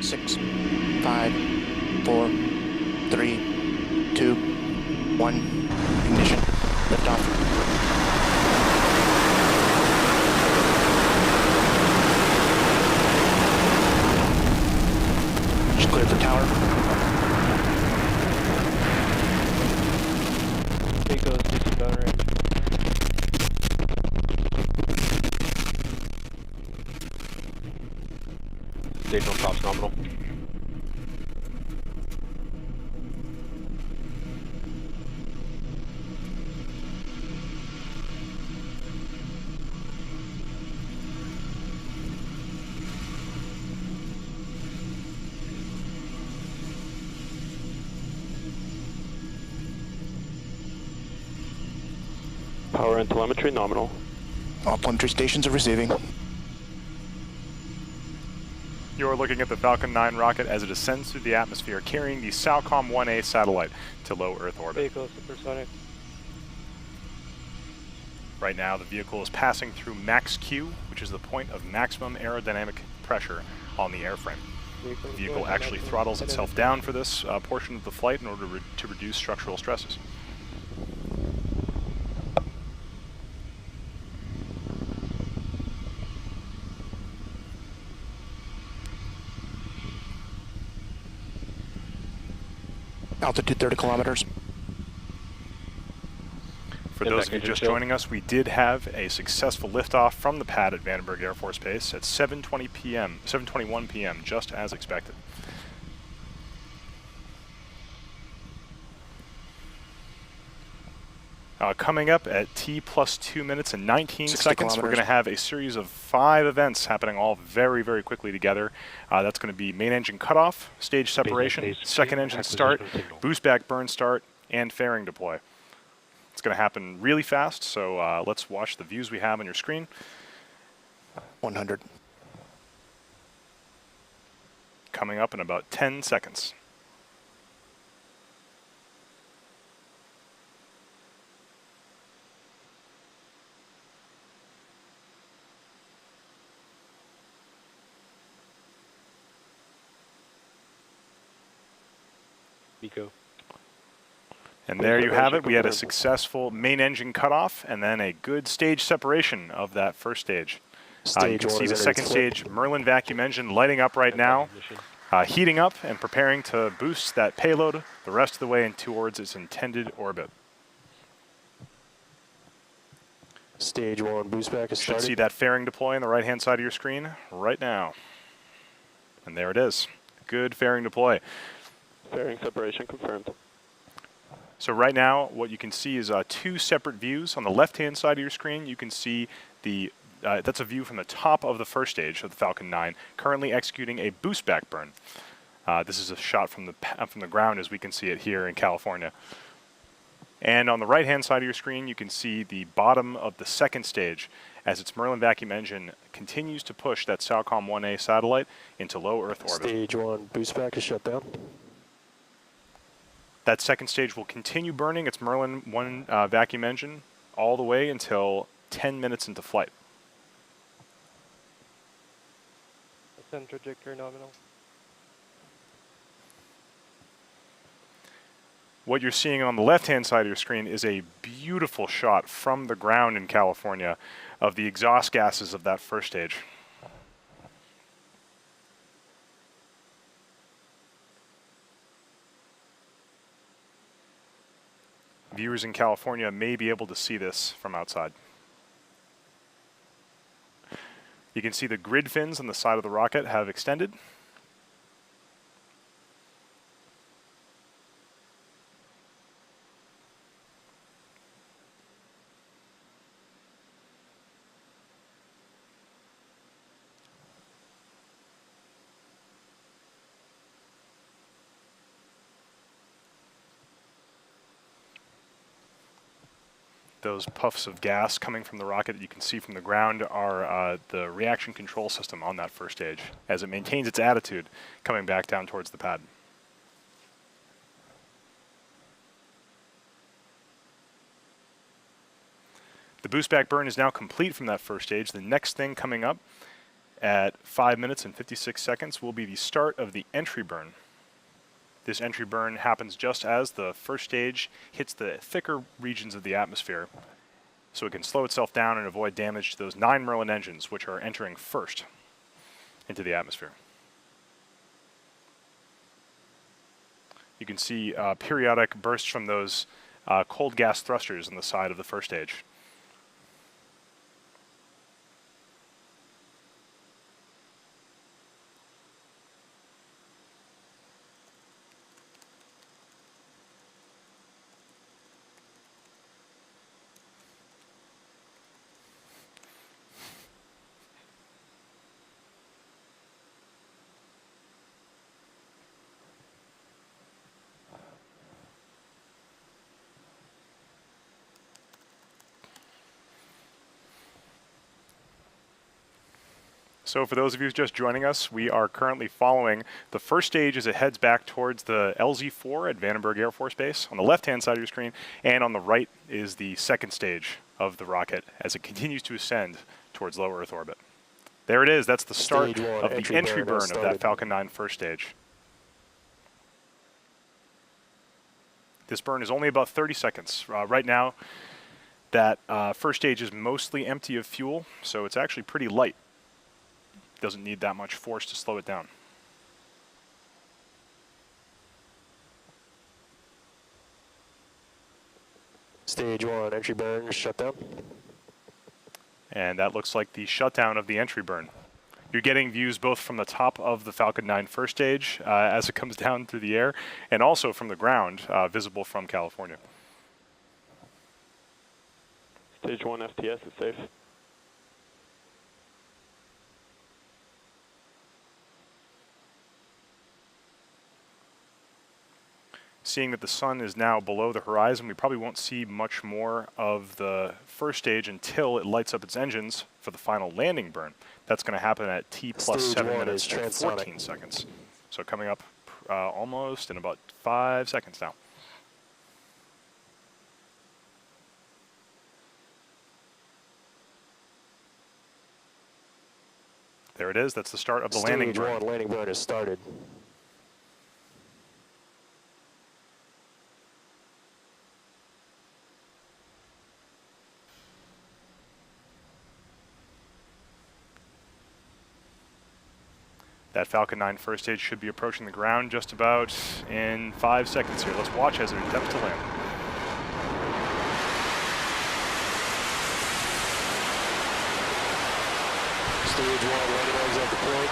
6, 5, 4, 3, 2, 1. Ignition. Liftoff. Just cleared the tower. Echo's DC gun range. Stage 1 props nominal. Power and telemetry nominal. All telemetry stations are receiving. You're looking at the Falcon 9 rocket as it ascends through the atmosphere, carrying the SAOCOM 1A satellite to low Earth orbit. Vehicle supersonic. Right now, the vehicle is passing through max Q, which is the point of maximum aerodynamic pressure on the airframe. The vehicle actually throttles itself down for this portion of the flight in order to reduce structural stresses. Altitude 30 kilometers. For those of you just joining us, we did have a successful liftoff from the pad at Vandenberg Air Force Base at 7:21 p.m., just as expected. Coming up at T plus 2 minutes and 19 seconds, we're going to have a series of 5 events happening all very, very quickly together. That's going to be main engine cutoff, stage separation, second engine start, boost back burn start, and fairing deploy. It's going to happen really fast, so let's watch the views we have on your screen. 100. Coming up in about 10 seconds. Eco. And there you have it. We had a successful main engine cutoff and then a good stage separation of that first stage. You can see the second stage Merlin vacuum engine lighting up right now, heating up and preparing to boost that payload the rest of the way towards its intended orbit. Stage 1 boost back is started. Should see that fairing deploy on the right-hand side of your screen right now. And there it is. Good fairing deploy. Fairing separation confirmed. So right now, what you can see is 2 separate views. On the left-hand side of your screen, you can see that's a view from the top of the first stage of the Falcon 9, currently executing a boost back burn. This is a shot from the ground as we can see it here in California. And on the right-hand side of your screen, you can see the bottom of the second stage as its Merlin vacuum engine continues to push that SAOCOM 1A satellite into low Earth orbit. Stage 1 boost back is shut down. That second stage will continue burning its Merlin 1 vacuum engine all the way until 10 minutes into flight. Ascend trajectory nominal. What you're seeing on the left-hand side of your screen is a beautiful shot from the ground in California of the exhaust gases of that first stage. Viewers in California may be able to see this from outside. You can see the grid fins on the side of the rocket have extended. Those puffs of gas coming from the rocket that you can see from the ground are the reaction control system on that first stage as it maintains its attitude coming back down towards the pad. The boost back burn is now complete from that first stage. The next thing coming up at 5 minutes and 56 seconds will be the start of the entry burn. This entry burn happens just as the first stage hits the thicker regions of the atmosphere, so it can slow itself down and avoid damage to those 9 Merlin engines, which are entering first into the atmosphere. You can see periodic bursts from those cold gas thrusters on the side of the first stage. So for those of you just joining us, we are currently following the first stage as it heads back towards the LZ-4 at Vandenberg Air Force Base on the left-hand side of your screen, and on the right is the second stage of the rocket as it continues to ascend towards low Earth orbit. There it is. That's the start of the entry burn of that Falcon 9 first stage. This burn is only about 30 seconds. Right now, that first stage is mostly empty of fuel, so it's actually pretty light. Doesn't need that much force to slow it down. Stage 1, entry burn, shutdown. And that looks like the shutdown of the entry burn. You're getting views both from the top of the Falcon 9 first stage as it comes down through the air, and also from the ground, visible from California. Stage 1 FTS is safe. Seeing that the sun is now below the horizon, we probably won't see much more of the first stage until it lights up its engines for the final landing burn. That's going to happen at T plus 7 minutes and 14 seconds. So coming up almost in about 5 seconds now. There it is. That's the start of the landing burn. Stage 1 landing burn has started. That Falcon 9 first stage should be approaching the ground just about in 5 seconds here. Let's watch as it attempts to land. Stage 1 landing legs at the point.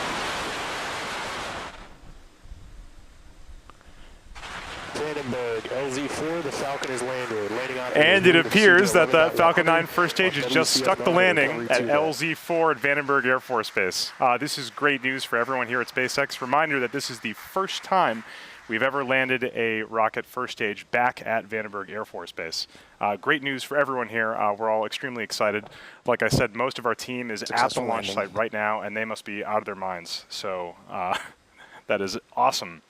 Vandenberg, LZ-4, the Falcon is landed. And it appears that the Falcon 9 first stage has just stuck the landing at LZ-4 at Vandenberg Air Force Base. This is great news for everyone here at SpaceX. Reminder that this is the first time we've ever landed a rocket first stage back at Vandenberg Air Force Base. Great news for everyone here. We're all extremely excited. Like I said, most of our team is at the launch site right now, and they must be out of their minds. So that is awesome.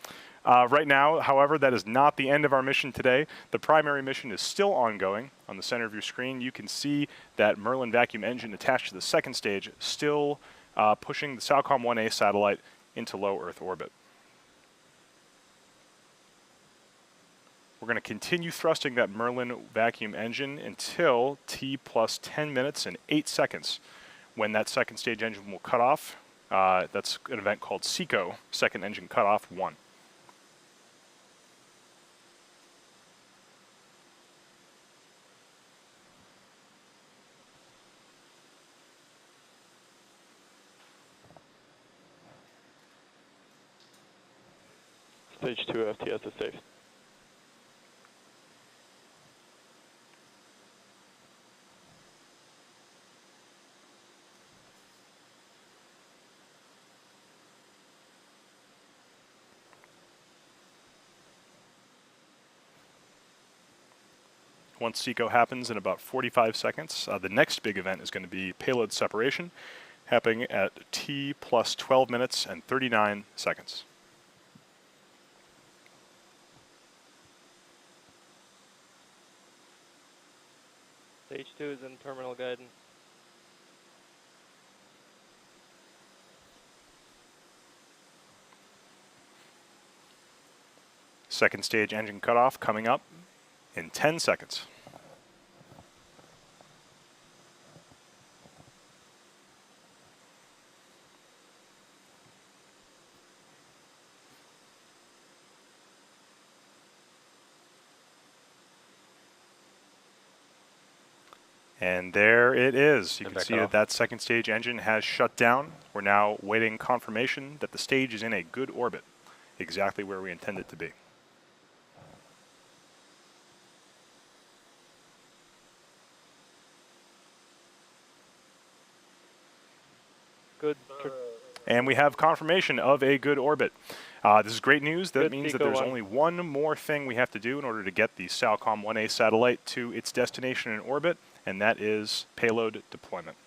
Right now, however, that is not the end of our mission today. The primary mission is still ongoing. On the center of your screen, you can see that Merlin vacuum engine attached to the second stage, still pushing the SAOCOM 1A satellite into low Earth orbit. We're going to continue thrusting that Merlin vacuum engine until T plus 10 minutes and 8 seconds, when that second stage engine will cut off. That's an event called SAOCOM, Second Engine Cutoff 1. Stage 2 FTS is safe. Once SAOCOM happens in about 45 seconds, the next big event is going to be payload separation, happening at T plus 12 minutes and 39 seconds. Stage 2 is in terminal guidance. Second stage engine cutoff coming up in 10 seconds. And there it is. You can see that that second stage engine has shut down. We're now waiting confirmation that the stage is in a good orbit, exactly where we intend it to be. Good. And we have confirmation of a good orbit. This is great news. That means that there's only one more thing we have to do in order to get the SAOCOM 1A satellite to its destination in orbit, and that is payload deployment.